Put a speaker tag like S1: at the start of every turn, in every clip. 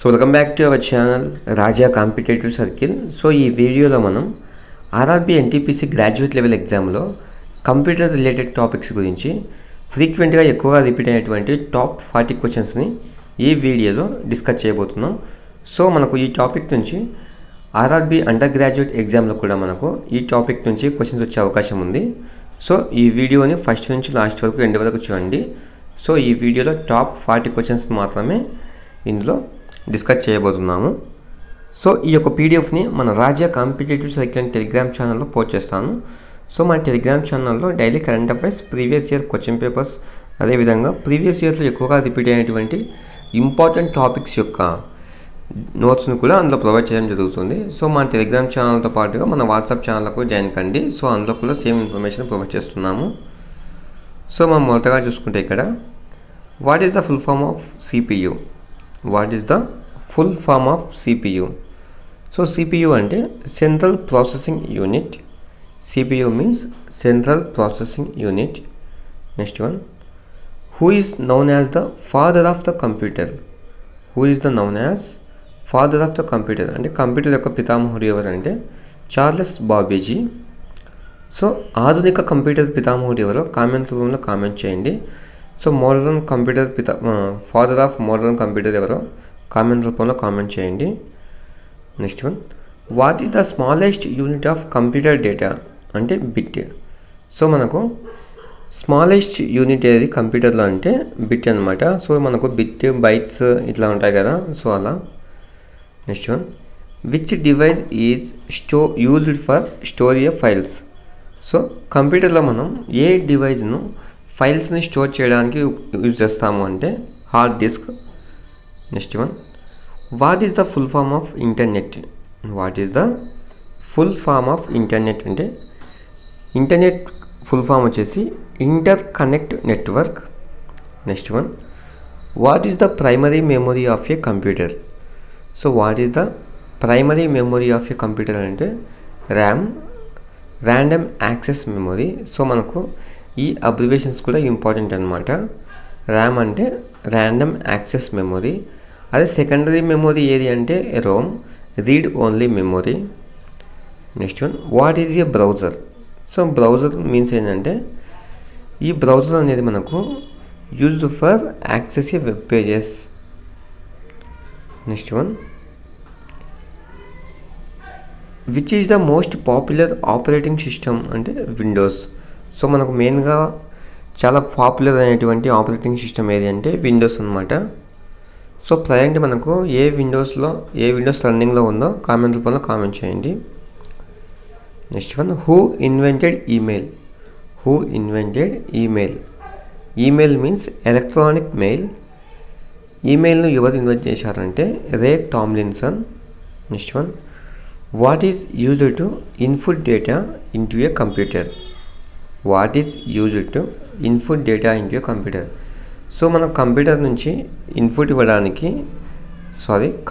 S1: So welcome back to our channel Raja competitive circle. So ఈ వీడియోలో మనం RRB NTPC graduate level ఎగ్జామ్లో computer related topics గురించి ఫ్రీక్వెంట్గా ఎక్కువగా రిపీట్ అయినటువంటి టాప్ 40 క్వశ్చన్స్ని ఈ వీడియోలో డిస్కస్ చేయబోతున్నాం. సో మనకు ఈ టాపిక్ నుంచి ఆర్ఆర్బీ అండర్ గ్రాడ్యుయేట్ ఎగ్జామ్లో కూడా మనకు ఈ టాపిక్ నుంచి క్వశ్చన్స్ వచ్చే అవకాశం ఉంది. సో ఈ వీడియోని ఫస్ట్ నుంచి లాస్ట్ వరకు ఎండ్ వరకు చూడండి. సో ఈ వీడియోలో టాప్ 40 క్వశ్చన్స్ మాత్రమే ఇందులో డిస్కస్ చేయబోతున్నాము. సో ఈ యొక్క పీడిఎఫ్ని మన రాజా కాంపిటేటివ్ సైకిల్ అండ్ టెలిగ్రామ్ ఛానల్లో పోస్ట్ చేస్తాను. సో మన టెలిగ్రామ్ ఛానల్లో daily current affairs, previous year question papers, అదేవిధంగా ప్రీవియస్ ఇయర్లో ఎక్కువగా రిపీట్ అయినటువంటి ఇంపార్టెంట్ టాపిక్స్ యొక్క నోట్స్ను కూడా అందులో ప్రొవైడ్ చేయడం జరుగుతుంది. సో మన టెలిగ్రామ్ ఛానల్తో పాటుగా మన వాట్సాప్ ఛానల్కు జాయిన్ కండి. సో అందులో కూడా సేమ్ ఇన్ఫర్మేషన్ ప్రొవైడ్ చేస్తున్నాము. సో మనం మొదటగా చూసుకుంటే ఇక్కడ what is the full form of CPU? What is the full form of CPU? So CPU అంటే central processing unit. CPU means central processing unit. Next one, who is known as the father of the computer? Who is the known as father of the computer? అంటే computer యొక్క పితామహుడు ఎవరంటే Charles Babbage. So ఆధునిక computer పితామహుడు ఎవరో comment రూపంలో comment చేయండి. So modern computer father of modern computer ఎవరో కామెంట్ రూపంలో కామెంట్ చేయండి. Next one, what is the smallest unit of computer data? అంటే బిట్. సో మనకు స్మాలెస్ట్ యూనిట్ ఏది కంప్యూటర్లో అంటే బిట్ అనమాట. సో మనకు బిట్, బైట్స్ ఇట్లా ఉంటాయి కదా, సో అలా. Next one, which device is used for story of files? So కంప్యూటర్లో మనం ఏ డివైస్ను ఫైల్స్ని స్టోర్ చేయడానికి యూజ్ చేస్తాము అంటే hard disk. Next one, what is the full form of internet? What is the full form of internet అంటే internet full form వచ్చేసి inter connect network. Next one, what is the primary memory of a computer? So what is the primary memory of a computer అంటే RAM, random access memory. So మనకు ఈ abbreviations కూడా important అనమాట. RAM అంటే random access memory. అదే secondary memory ఏది అంటే Rome, read only memory. Next one, what is a browser? So browser means ఏంటంటే ఈ బ్రౌజర్ అనేది మనకు used for access A web pages. Next one, which is the most popular operating system అంటే Windows. So మనకు మెయిన్గా చాలా popular అయినటువంటి operating system ఏది అంటే విండోస్ అనమాట. సో ప్రజెంట్ మనకు ఏ విండోస్ రన్నింగ్లో ఉందో కామెంట్ రూపంలో కామెంట్ చేయండి. Next one, who invented email? Who invented email? Email means electronic mail. ఈమెయిల్ను ఎవరు ఇన్వెంట్ చేశారంటే Ray Tomlinson. Next one, what is used to input data into a computer? What is used to input data into a computer? So మనం computer నుంచి input ఇవ్వడానికి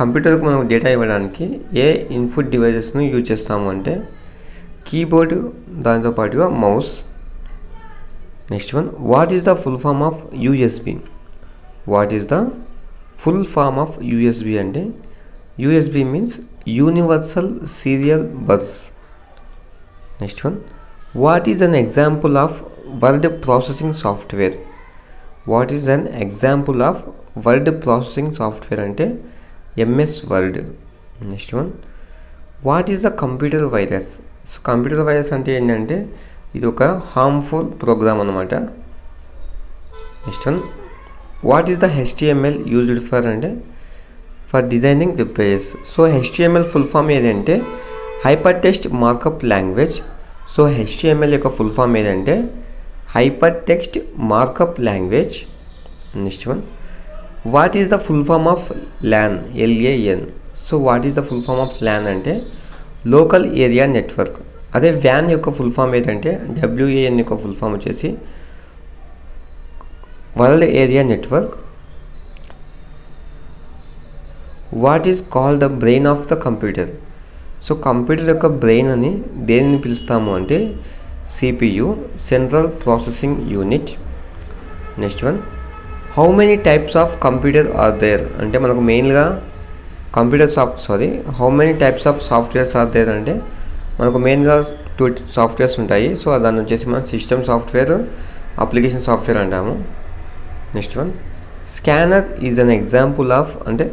S1: కంప్యూటర్కి మనం data ఇవ్వడానికి ఏ input డివైజెస్ను use చేస్తాము అంటే కీబోర్డు, దాంతోపాటుగా mouse. Next one, what is the full form of USB? What is the full form of USB అంటే USB means universal serial bus. Next one, what is an example of word processing software? What is an example of word processing software అంటే MS word. Next one, what is the computer virus? So computer virus అంటే ఏంటంటే ఇది ఒక harmful program అనమాట. Next one, what is the HTML used for అంటే for designing web pages. So HTML full form ఏదంటే hyper text markup language. So HTML యొక్క full form ఏదంటే hyper text markup language. Next one, what is the full form of LAN? LAN. So what is the full form of LAN అంటే local area network. అదే వ్యాన్ యొక్క full form ఏంటంటే WAN యొక్క full form వచ్చేసి world area network. What is called the brain of the computer? So computer యొక్క brain అని దేనిని పిలుస్తాము అంటే CPU, central processing unit. Next one, how many types of computer are there? అంటే మనకు మెయిన్గా how many types of softwares are there అంటే మనకు మెయిన్గా 2 సాఫ్ట్వేర్స్ ఉంటాయి. సో దాన్ని వచ్చేసి మనం సిస్టమ్ సాఫ్ట్వేర్, అప్లికేషన్ సాఫ్ట్వేర్ అంటాము. Next one, scanner is an example of అంటే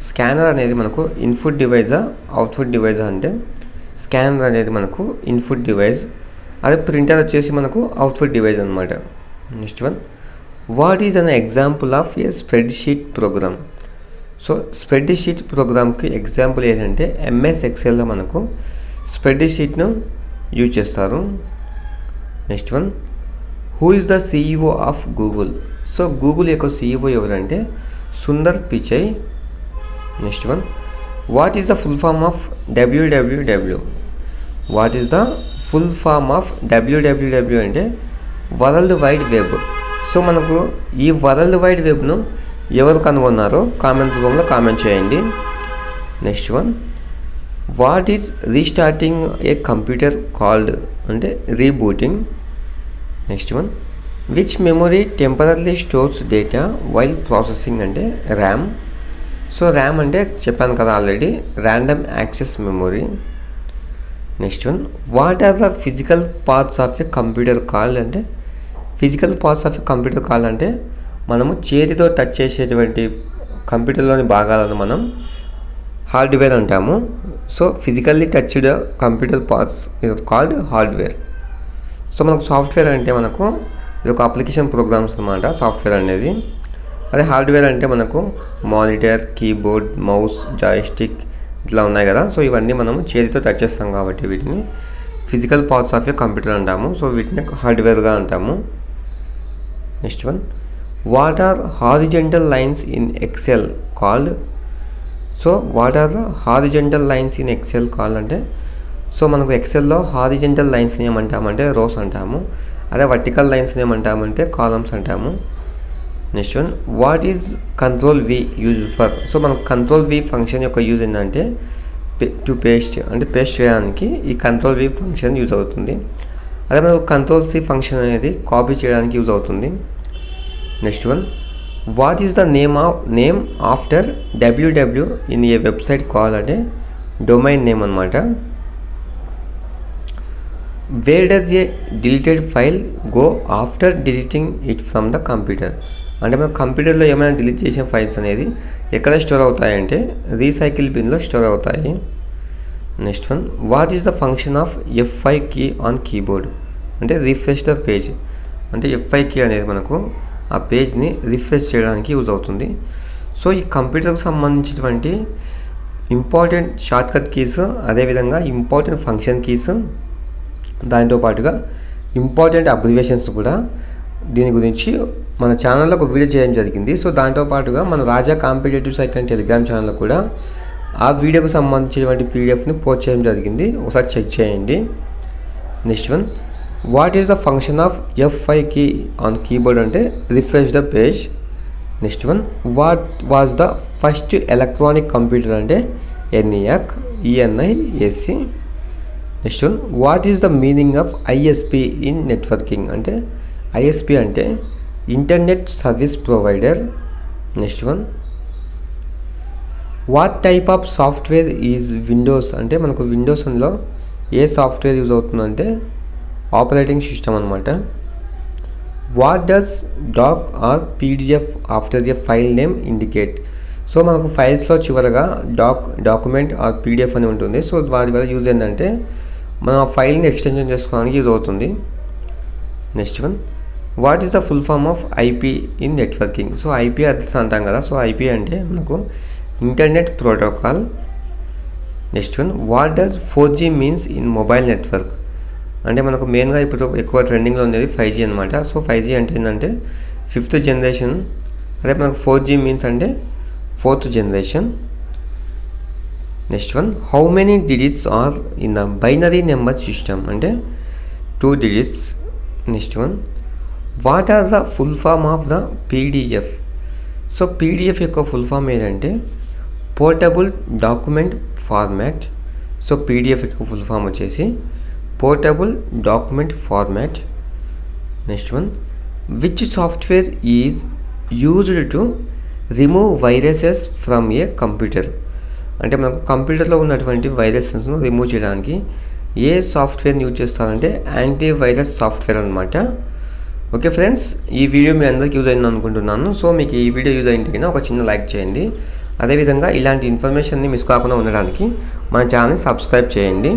S1: స్కానర్ అనేది మనకు ఇన్పుట్ డివైజా అవుట్పుట్ డివైజా అంటే స్కానర్ అనేది మనకు ఇన్పుట్ డివైస్, అదే ప్రింటర్ వచ్చేసి మనకు అవుట్పుట్ డివైస్ అనమాట. Next one, what is an example of a spreadsheet program. So spreadsheet ప్రోగ్రామ్కి ఎగ్జాంపుల్ ఏంటంటే ఎంఎస్ ఎక్సెల్లో మనకు స్ప్రెడ్షీట్ను యూజ్ చేస్తారు. Next one, who is the CEO of Google. So Google యొక్క సిఇఓ ఎవరంటే Sundar Pichai. Next one, what is the full form of WWW. What is the full form of WWW అంటే world wide web. So మనకు ఈ world wide వెబ్ను ఎవరు కనుగొన్నారో comment రూపంలో comment చేయండి. Next one, what is restarting a computer called అంటే rebooting. Next one, which memory temporary stores data while processing అంటే ర్యామ్. సో ర్యామ్ అంటే చెప్పాను కదా already, random access memory. Next one, what are the physical parts of a computer call అంటే physical parts of a computer call అంటే మనము చేతితో touch చేసేటువంటి కంప్యూటర్లోని భాగాలను మనం హార్డ్వేర్ అంటాము. So physically touched computer parts called hardware. So మనకు software అంటే మనకు ఇది ఒక అప్లికేషన్ ప్రోగ్రామ్స్ అనమాట సాఫ్ట్వేర్ అనేది. అదే హార్డ్వేర్ అంటే మనకు మానిటర్, కీబోర్డ్, మౌస్, జాయ్స్టిక్ ఇట్లా ఉన్నాయి కదా. సో ఇవన్నీ మనము చేతితో టచ్ చేస్తాం కాబట్టి వీటిని physical parts of a computer అంటాము. సో వీటిని హార్డ్వేర్గా అంటాము. Next one, what are horizontal lines in Excel called. So what are the horizontal lines in Excel called అంటే సో మనకు ఎక్సెల్లో హారిజెంటల్ లైన్స్ని ఏమంటామంటే రోస్ అంటాము. అదే వర్టికల్ లైన్స్ని ఏమంటామంటే కాలమ్స్ అంటాము. Next one, what is control V use for. So మనకు control V function యొక్క యూజ్ ఏంటంటే టు పేస్ట్ అంటే పేస్ట్ చేయడానికి ఈ కంట్రోల్ వి ఫంక్షన్ యూజ్ అవుతుంది. అదే మనకు కంట్రోల్ సి ఫంక్షన్ అనేది కాపీ చేయడానికి యూజ్ అవుతుంది. Next one, what is the name after WWW in a website call అంటే డొమైన్ నేమ్ అనమాట. Where does a deleted file go after deleting it from the computer. అంటే మన కంప్యూటర్లో ఏమైనా delete చేసిన ఫైల్స్ అనేది ఎక్కడ స్టోర్ అవుతాయంటే రీసైకిల్ బిన్లో స్టోర్ అవుతాయి. Next one, what is the function of F5 key on keyboard అంటే రిఫ్రెష్ ద పేజ్. అంటే F5 కీ అనేది మనకు ఆ పేజ్ని రిఫ్రెష్ చేయడానికి యూజ్ అవుతుంది. సో ఈ కంప్యూటర్కి సంబంధించినటువంటి ఇంపార్టెంట్ షార్ట్కట్ కీస్, అదేవిధంగా ఇంపార్టెంట్ ఫంక్షన్ కీస్, దాంతో పాటుగా ఇంపార్టెంట్ అబ్రివేషన్స్ కూడా దీని గురించి మన ఛానల్లో ఒక వీడియో చేయడం జరిగింది. సో దాంతో పాటుగా మన రాజా కాంపిటేటివ్ సైట్ అండ్ టెలిగ్రామ్ ఛానల్లో కూడా ఆ వీడియోకి సంబంధించినటువంటి పీడిఎఫ్ని పోస్ట్ చేయడం జరిగింది, ఒకసారి చెక్ చేయండి. Next one, what is the function of F5 key on keyboard అంటే refresh the page. Next one, what was the first electronic computer అంటే ENIAC. Next one, what is the meaning of ISP in networking అంటే ISP అంటే internet service provider. Next one, what type of software is windows అంటే మనకు విండోస్లో ఏ software use అవుతుందంటే operating system అనమాట. What does doc or PDF after the file name indicate. So మనకు ఫైల్స్లో చివరగా డాక్యుమెంట్ ఆర్ PDF అని ఉంటుంది. సో వాటి వల్ల యూజ్ ఏంటంటే మనం ఆ ఫైల్ని ఎక్స్టెన్షన్ చేసుకోవడానికి యూజ్ అవుతుంది. Next one, what is the full form of IP in networking. So IP address అంటాం కదా. సో IP అంటే మనకు internet protocol. Next one, what does 4G means in mobile network అంటే మనకు మెయిన్గా ఇప్పుడు ఎక్కువ ట్రెండింగ్లో ఉండేది 5G అనమాట. సో 5G అంటే ఏంటంటే 5th జనరేషన్. అదే మనకు 4G మీన్స్ అంటే 4th generation. Next one, how many digits are in the binary number system అంటే 2 digits. Next one, what are the full form of the PDF. So PDF యొక్క full form ఏంటంటే portable document format. So PDF యొక్క full form వచ్చేసి portable document format. Next one, which software is used to remove viruses from a computer అంటే మనకు కంప్యూటర్లో ఉన్నటువంటి వైరస్ను remove చేయడానికి ఏ సాఫ్ట్వేర్ని యూజ్ చేస్తారంటే యాంటీవైరస్ సాఫ్ట్వేర్ అనమాట. ఓకే ఫ్రెండ్స్, ఈ వీడియో మీ అందరికీ యూజ్ అయింది అనుకుంటున్నాను. సో మీకు ఈ వీడియో యూజ్ అయింటే ఒక చిన్న లైక్ చేయండి. అదేవిధంగా ఇలాంటి ఇన్ఫర్మేషన్ని మిస్ కాకుండా ఉండడానికి మన ఛానల్ని సబ్స్క్రైబ్ చేయండి.